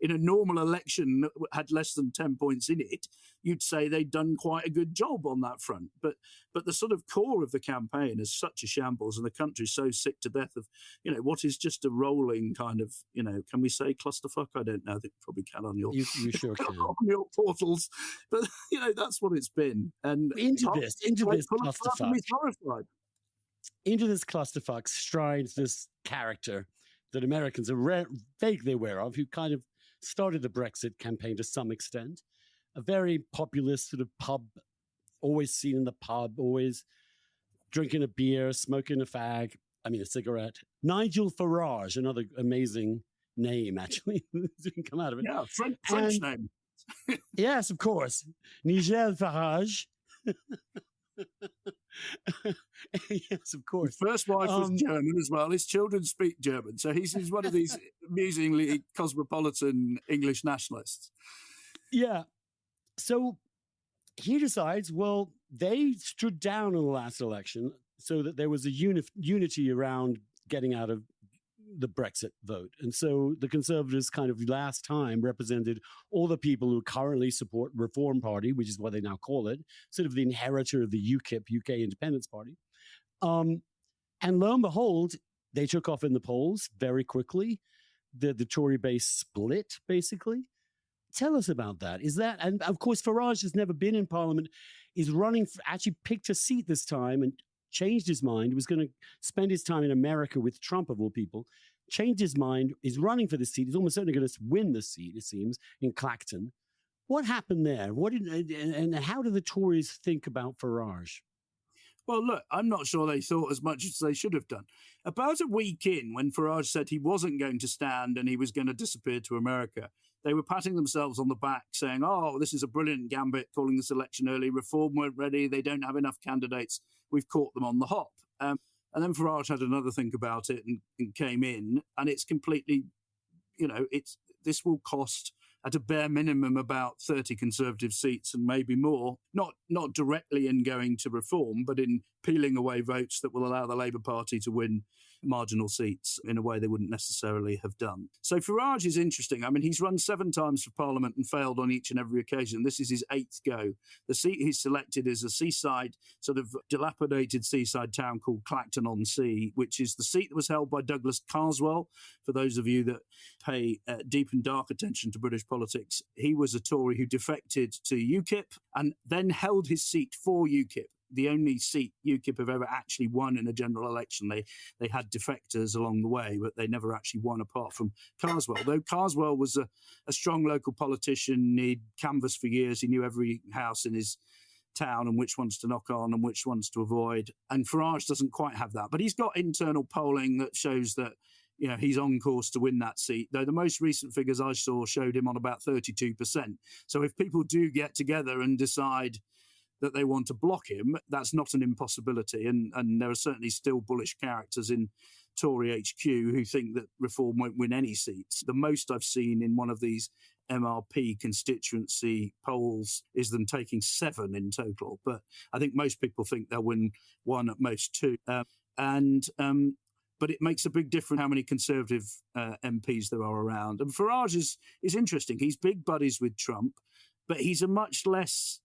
in a normal election that had less than 10 points in it, you'd say they'd done quite a good job on that front. But the sort of core of the campaign is such a shambles, and the country's so sick to death of, what is just a rolling kind of, can we say clusterfuck? I don't know. They probably can on your, you sure can. on your portals. But, that's what it's been. And into this clusterfuck. Horrified. Into this clusterfuck strides this character that Americans are vaguely aware of, who kind of started the Brexit campaign to some extent. A very populist sort of pub, always seen in the pub, always drinking a beer, smoking a cigarette. Nigel Farage, another amazing name, actually, didn't come out of it. Yeah, French name. Yes, of course. Nigel Farage. Yes, of course. His first wife was German as well. His children speak German. So he's one of these amusingly cosmopolitan English nationalists. Yeah. So he decides, well, they stood down in the last election so that there was a unity around getting out of the Brexit vote. And so the Conservatives kind of last time represented all the people who currently support Reform Party, which is what they now call it, sort of the inheritor of the UKIP, UK Independence Party. And lo and behold, they took off in the polls very quickly. The Tory base split, basically. Tell us about that. And of course, Farage has never been in Parliament, is running, actually picked a seat this time and changed his mind. He was going to spend his time in America with Trump, of all people. Changed his mind, is running for the seat. He's almost certainly going to win the seat, it seems, in Clacton. What happened there? And how do the Tories think about Farage? Well, look, I'm not sure they thought as much as they should have done. About a week in, when Farage said he wasn't going to stand and he was going to disappear to America, they were patting themselves on the back saying, oh, this is a brilliant gambit, calling this election early. Reform weren't ready. They don't have enough candidates. We've caught them on the hop. And then Farage had another think about it and came in. And it's completely, this will cost at a bare minimum about 30 Conservative seats and maybe more, not directly in going to Reform, but in peeling away votes that will allow the Labour Party to win marginal seats in a way they wouldn't necessarily have done. So Farage is interesting. I mean, he's run 7 times for Parliament and failed on each and every occasion. This is his 8th go. The seat he's selected is a seaside, sort of dilapidated seaside town called Clacton-on-Sea, which is the seat that was held by Douglas Carswell. For those of you that pay deep and dark attention to British politics, he was a Tory who defected to UKIP and then held his seat for UKIP. The only seat UKIP have ever actually won in a general election. They had defectors along the way, but they never actually won apart from Carswell. Though Carswell was a strong local politician, he'd canvassed for years. He knew every house in his town and which ones to knock on and which ones to avoid. And Farage doesn't quite have that. But he's got internal polling that shows that he's on course to win that seat, though the most recent figures I saw showed him on about 32%. So if people do get together and decide that they want to block him, that's not an impossibility. And there are certainly still bullish characters in Tory HQ who think that Reform won't win any seats. The most I've seen in one of these MRP constituency polls is them taking 7 in total. But I think most people think they'll win 1, at most 2. But it makes a big difference how many Conservative MPs there are around. And Farage is interesting. He's big buddies with Trump, but he's a much less...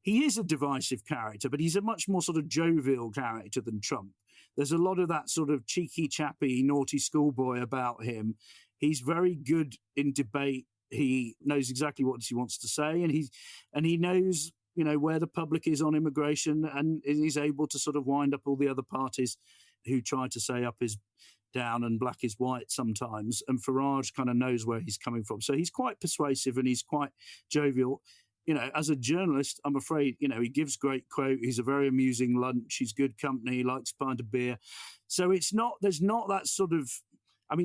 He is a divisive character, but he's a much more sort of jovial character than Trump. There's a lot of that sort of cheeky, chappy, naughty schoolboy about him. He's very good in debate. He knows exactly what he wants to say, and he knows, where the public is on immigration, and he's able to sort of wind up all the other parties who try to say up is down and black is white sometimes. And Farage kind of knows where he's coming from. So he's quite persuasive and he's quite jovial. As a journalist, I'm afraid, he gives great quote. He's a very amusing lunch. He's good company. He likes a pint of beer. So there's not that sort of,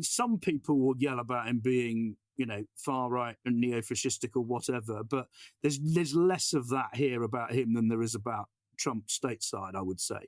some people will yell about him being, far right and neo-fascistic or whatever, but there's less of that here about him than there is about Trump stateside, I would say.